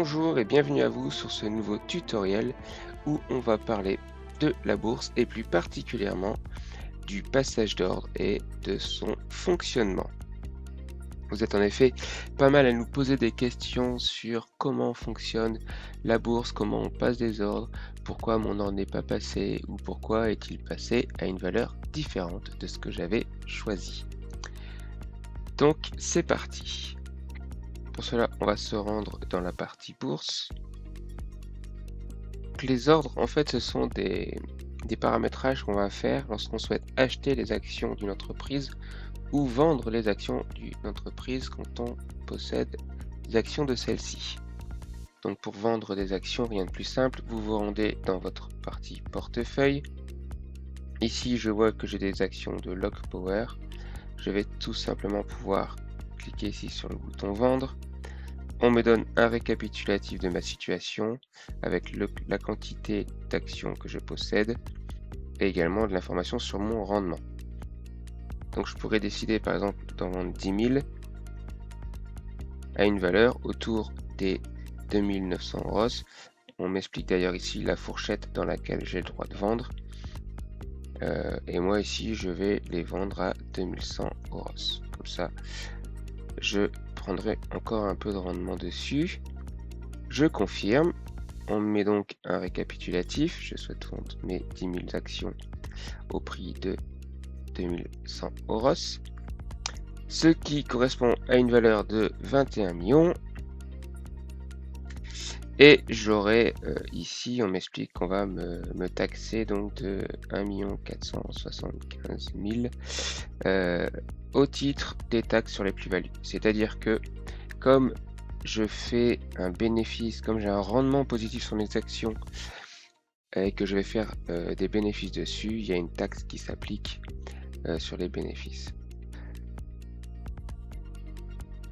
Bonjour et bienvenue à vous sur ce nouveau tutoriel où on va parler de la bourse et plus particulièrement du passage d'ordre et de son fonctionnement. Vous êtes en effet pas mal à nous poser des questions sur comment fonctionne la bourse, comment on passe des ordres, pourquoi mon ordre n'est pas passé ou pourquoi est-il passé à une valeur différente de ce que j'avais choisi. Donc c'est parti. Pour cela, on va se rendre dans la partie bourse. Donc, les ordres, en fait, ce sont des paramétrages qu'on va faire lorsqu'on souhaite acheter les actions d'une entreprise ou vendre les actions d'une entreprise quand on possède des actions de celle-ci. Donc pour vendre des actions, rien de plus simple, vous vous rendez dans votre partie portefeuille. Ici, je vois que j'ai des actions de Log Power. Je vais tout simplement pouvoir cliquer ici sur le bouton vendre. On me donne un récapitulatif de ma situation avec la quantité d'actions que je possède et également de l'information sur mon rendement. Donc je pourrais décider par exemple d'en vendre 10 000 à une valeur autour des 2900 euros. On m'explique d'ailleurs ici la fourchette dans laquelle j'ai le droit de vendre. Et moi ici je vais les vendre à 2100 euros. Comme ça, je prendrai encore un peu de rendement dessus. Je confirme. On met donc un récapitulatif. Je souhaite vendre mes 10 000 actions au prix de 2100 euros. Ce qui correspond à une valeur de 21 millions. Et j'aurai ici, on m'explique qu'on va me taxer donc de 1 475 000 au titre des taxes sur les plus-values. C'est-à-dire que comme je fais un bénéfice, comme j'ai un rendement positif sur mes actions et que je vais faire des bénéfices dessus, il y a une taxe qui s'applique sur les bénéfices.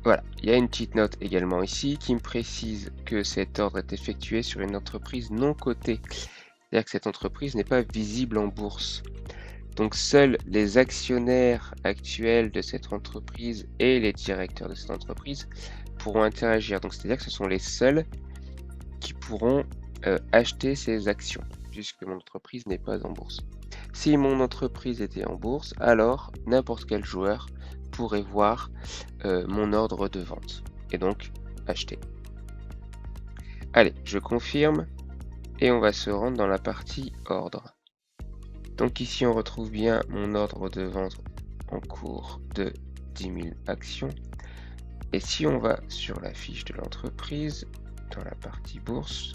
Voilà, il y a une petite note également ici qui me précise que cet ordre est effectué sur une entreprise non cotée. C'est-à-dire que cette entreprise n'est pas visible en bourse. Donc seuls les actionnaires actuels de cette entreprise et les directeurs de cette entreprise pourront interagir. Donc c'est-à-dire que ce sont les seuls qui pourront acheter ces actions, puisque mon entreprise n'est pas en bourse. Si mon entreprise était en bourse, alors n'importe quel joueur pourrait voir mon ordre de vente et donc acheter. Allez, je confirme et on va se rendre dans la partie ordre. Donc ici on retrouve bien mon ordre de vente en cours de 10 000 actions. Et si on va sur la fiche de l'entreprise, dans la partie bourse,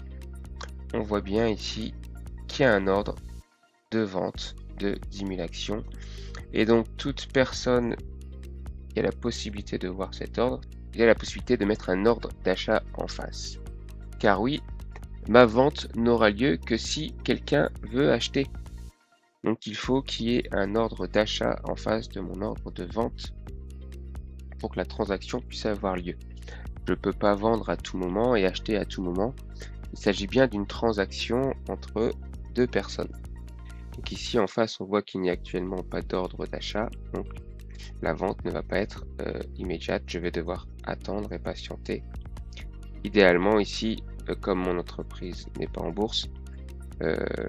on voit bien ici qu'il y a un ordre de vente de 10 000 actions. Et donc toute personne qui a la possibilité de voir cet ordre, il a la possibilité de mettre un ordre d'achat en face. Car oui, ma vente n'aura lieu que si quelqu'un veut acheter. Donc il faut qu'il y ait un ordre d'achat en face de mon ordre de vente pour que la transaction puisse avoir lieu. Je ne peux pas vendre à tout moment et acheter à tout moment. Il s'agit bien d'une transaction entre deux personnes. Donc ici en face, on voit qu'il n'y a actuellement pas d'ordre d'achat. Donc la vente ne va pas être immédiate. Je vais devoir attendre et patienter. Idéalement ici, comme mon entreprise n'est pas en bourse,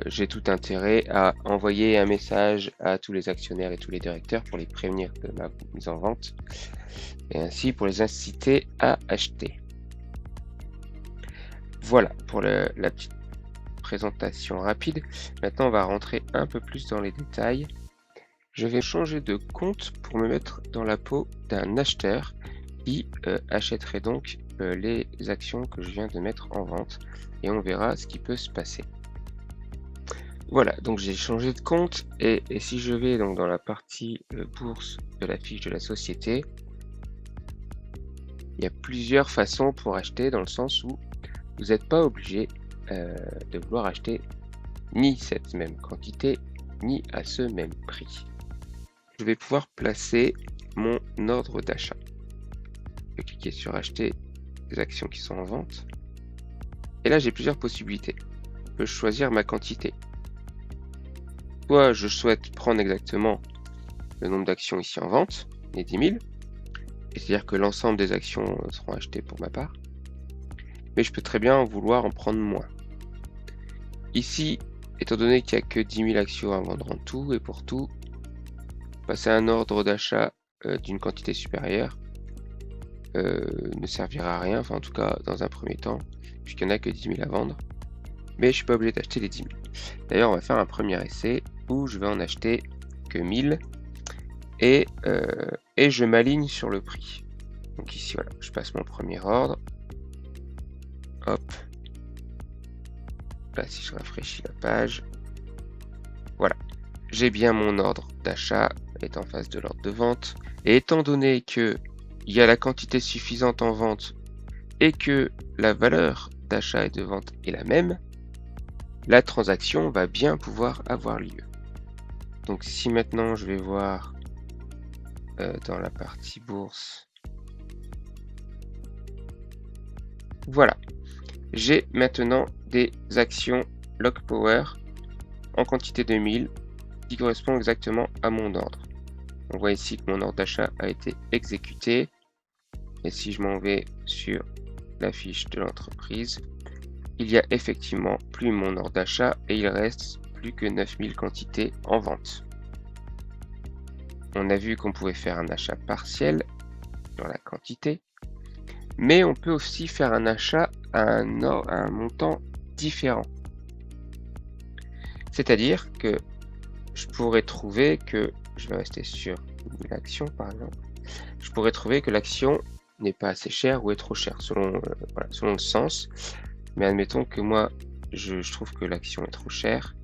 j'ai tout intérêt à envoyer un message à tous les actionnaires et tous les directeurs pour les prévenir de ma mise en vente et ainsi pour les inciter à acheter. Voilà pour la petite présentation rapide. Maintenant, on va rentrer un peu plus dans les détails. Je vais changer de compte pour me mettre dans la peau d'un acheteur qui achèterait donc les actions que je viens de mettre en vente et on verra ce qui peut se passer. Voilà, donc j'ai changé de compte et si je vais donc dans la partie bourse de la fiche de la société, il y a plusieurs façons pour acheter dans le sens où vous n'êtes pas obligé de vouloir acheter ni cette même quantité ni à ce même prix. Je vais pouvoir placer mon ordre d'achat. Je vais cliquer sur acheter des actions qui sont en vente et là j'ai plusieurs possibilités. Je peux choisir ma quantité. Soit je souhaite prendre exactement le nombre d'actions ici en vente, les 10 000, c'est-à-dire que l'ensemble des actions seront achetées pour ma part. mais je peux très bien vouloir en prendre moins. Ici, étant donné qu'il n'y a que 10 000 actions à vendre en tout et pour tout, passer un ordre d'achat d'une quantité supérieure ne servira à rien, enfin en tout cas dans un premier temps, puisqu'il n'y en a que 10 000 à vendre. Mais je suis pas obligé d'acheter les 10 000. D'ailleurs, on va faire un premier essai où je vais en acheter que 1000 et je m'aligne sur le prix. Donc ici, voilà, je passe mon premier ordre. Hop. Là, si je rafraîchis la page, voilà. J'ai bien mon ordre d'achat est en face de l'ordre de vente. Et étant donné que il y a la quantité suffisante en vente et que la valeur d'achat et de vente est la même, la transaction va bien pouvoir avoir lieu. Donc si maintenant je vais voir dans la partie bourse, voilà, j'ai maintenant des actions Lock Power en quantité de 1000 qui correspond exactement à mon ordre. On voit ici que mon ordre d'achat a été exécuté. Et si je m'en vais sur la fiche de l'entreprise, il y a effectivement plus mon ordre d'achat et il reste plus que 9000 quantités en vente. On a vu qu'on pouvait faire un achat partiel dans la quantité, mais on peut aussi faire un achat à un montant différent. C'est-à-dire que je pourrais trouver que, je vais rester sur l'action par exemple, je pourrais trouver que l'action n'est pas assez chère ou est trop chère selon, voilà, selon le sens. Mais admettons que moi, je trouve que l'action est trop chère.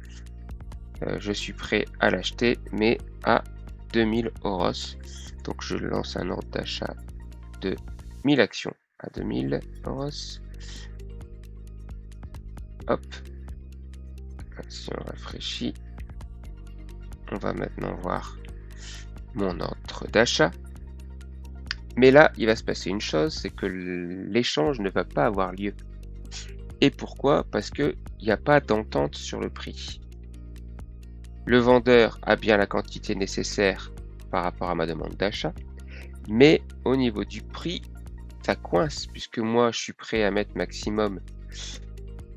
Je suis prêt à l'acheter, mais à 2000 euros. Donc je lance un ordre d'achat de 1000 actions à 2000 euros. Hop. Si on rafraîchit, on va maintenant voir mon ordre d'achat. Mais là, il va se passer une chose, c'est que l'échange ne va pas avoir lieu. Et pourquoi? Parce qu'il n'y a pas d'entente sur le prix. Le vendeur a bien la quantité nécessaire par rapport à ma demande d'achat, mais au niveau du prix, ça coince, puisque moi, je suis prêt à mettre maximum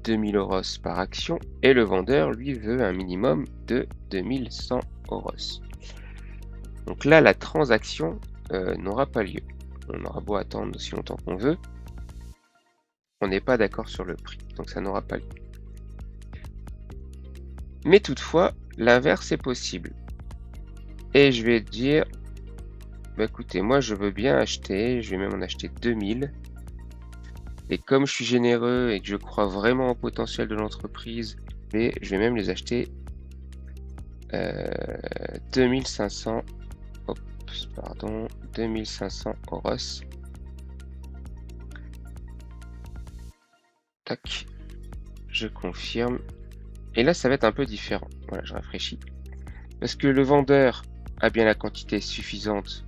2000 euros par action, et le vendeur, lui, veut un minimum de 2100 euros. Donc là, la transaction n'aura pas lieu. On aura beau attendre aussi longtemps qu'on veut, on n'est pas d'accord sur le prix, donc ça n'aura pas lieu. Mais toutefois, l'inverse est possible. Et je vais dire, bah écoutez, moi je veux bien acheter, je vais même en acheter 2000. Et comme je suis généreux et que je crois vraiment au potentiel de l'entreprise, je vais même les acheter 2500, pardon, 2500 euros. Tac, je confirme. Et là, ça va être un peu différent. Voilà, je rafraîchis. Parce que le vendeur a bien la quantité suffisante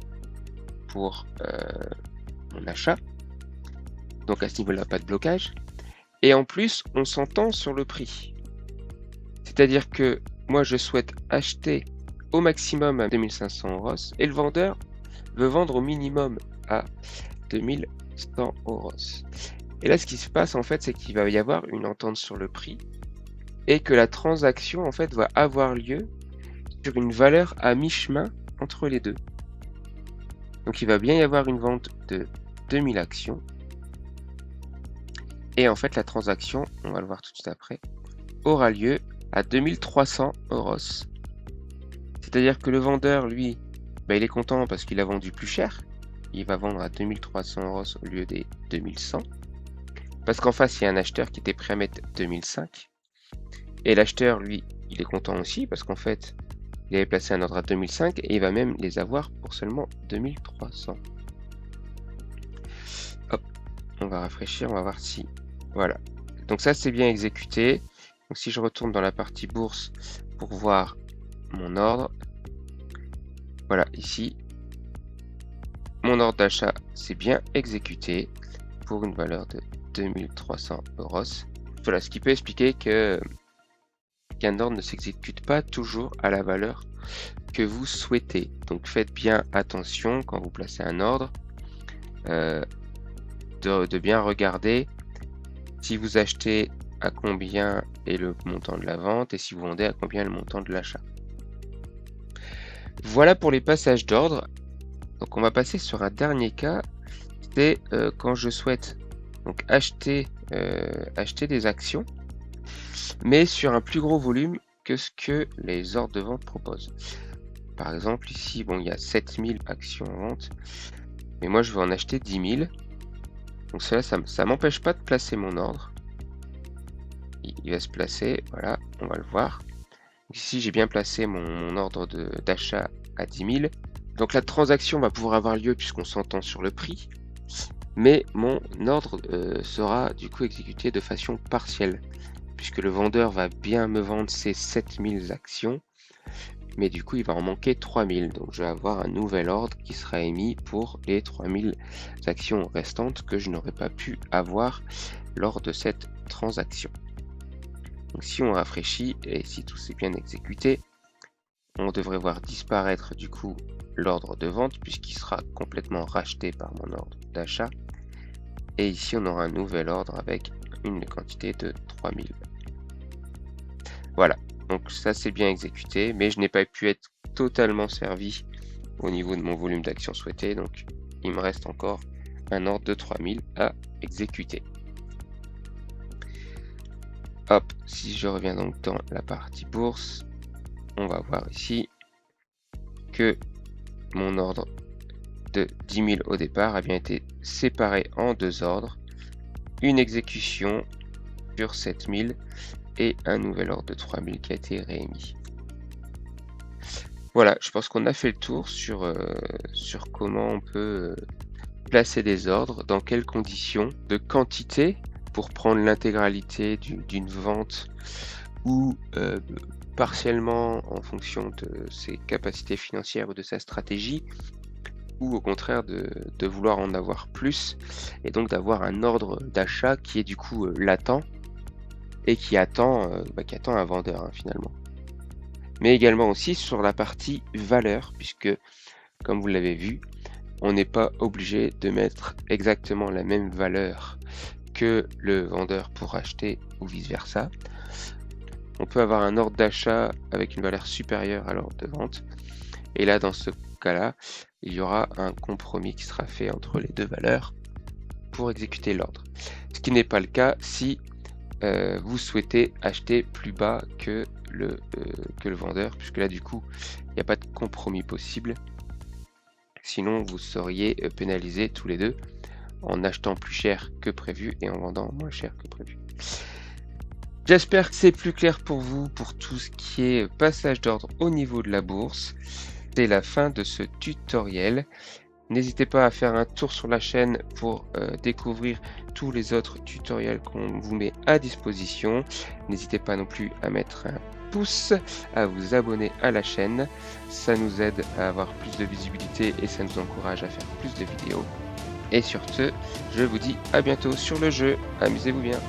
pour mon achat. Donc à ce niveau-là, pas de blocage. Et en plus, on s'entend sur le prix. C'est-à-dire que moi, je souhaite acheter au maximum à 2500 euros et le vendeur veut vendre au minimum à 2100 euros. Et là, ce qui se passe, en fait, c'est qu'il va y avoir une entente sur le prix et que la transaction, en fait, va avoir lieu sur une valeur à mi-chemin entre les deux. Donc, il va bien y avoir une vente de 2000 actions. Et en fait, la transaction, on va le voir tout de suite après, aura lieu à 2300 euros. C'est-à-dire que le vendeur, lui, il est content parce qu'il a vendu plus cher. Il va vendre à 2300 euros au lieu des 2100. Parce qu'en face, il y a un acheteur qui était prêt à mettre 2005. Et l'acheteur, lui, il est content aussi parce qu'en fait, il avait placé un ordre à 2005 et il va même les avoir pour seulement 2300. Hop, on va rafraîchir, on va voir si... Voilà. Donc ça, c'est bien exécuté. Donc si je retourne dans la partie bourse pour voir mon ordre, voilà, ici, mon ordre d'achat, c'est bien exécuté pour une valeur de 2300 euros. Voilà, ce qui peut expliquer qu'un ordre ne s'exécute pas toujours à la valeur que vous souhaitez. Donc faites bien attention quand vous placez un ordre, de bien regarder Si vous achetez, à combien est le montant de la vente et si vous vendez, à combien est le montant de l'achat. Voilà pour les passages d'ordre. Donc on va passer sur un dernier cas, c'est quand je souhaite donc acheter des actions, mais sur un plus gros volume que ce que les ordres de vente proposent. Par exemple ici, bon, il y a 7000 actions en vente, mais moi je veux en acheter 10 000. Donc cela, ça m'empêche pas de placer mon ordre. Il va se placer, voilà, on va le voir. Donc ici j'ai bien placé mon ordre d'achat à 10 000. Donc la transaction va pouvoir avoir lieu puisqu'on s'entend sur le prix, mais mon ordre sera du coup exécuté de façon partielle, puisque le vendeur va bien me vendre ses 7000 actions, mais du coup il va en manquer 3000. Donc je vais avoir un nouvel ordre qui sera émis pour les 3000 actions restantes que je n'aurais pas pu avoir lors de cette transaction. Donc si on rafraîchit et si tout s'est bien exécuté, on devrait voir disparaître du coup l'ordre de vente puisqu'il sera complètement racheté par mon ordre d'achat. Et ici on aura un nouvel ordre avec une quantité de 3000. Voilà, donc ça c'est bien exécuté, mais je n'ai pas pu être totalement servi au niveau de mon volume d'actions souhaité, donc il me reste encore un ordre de 3000 à exécuter. Hop, si je reviens donc dans la partie bourse, on va voir ici que mon ordre de 10 000 au départ a bien été séparé en deux ordres, une exécution sur 7000 et un nouvel ordre de 3000 qui a été réémis. Voilà, je pense qu'on a fait le tour sur comment on peut placer des ordres, dans quelles conditions, de quantité pour prendre l'intégralité d'une vente ou partiellement en fonction de ses capacités financières ou de sa stratégie, ou au contraire de vouloir en avoir plus et donc d'avoir un ordre d'achat qui est du coup latent et qui attend un vendeur hein, finalement. Mais également aussi sur la partie valeur, puisque comme vous l'avez vu, on n'est pas obligé de mettre exactement la même valeur que le vendeur pour acheter ou vice versa. On peut avoir un ordre d'achat avec une valeur supérieure à l'ordre de vente. Et là, dans ce cas-là, il y aura un compromis qui sera fait entre les deux valeurs pour exécuter l'ordre. Ce qui n'est pas le cas si vous souhaitez acheter plus bas que le vendeur, puisque là, du coup, il n'y a pas de compromis possible. Sinon, vous seriez pénalisés tous les deux en achetant plus cher que prévu et en vendant moins cher que prévu. J'espère que c'est plus clair pour vous pour tout ce qui est passage d'ordre au niveau de la bourse. C'est la fin de ce tutoriel. N'hésitez pas à faire un tour sur la chaîne pour découvrir tous les autres tutoriels qu'on vous met à disposition. N'hésitez pas non plus à mettre un pouce, à vous abonner à la chaîne. Ça nous aide à avoir plus de visibilité et ça nous encourage à faire plus de vidéos. Et sur ce, je vous dis à bientôt sur le jeu. Amusez-vous bien.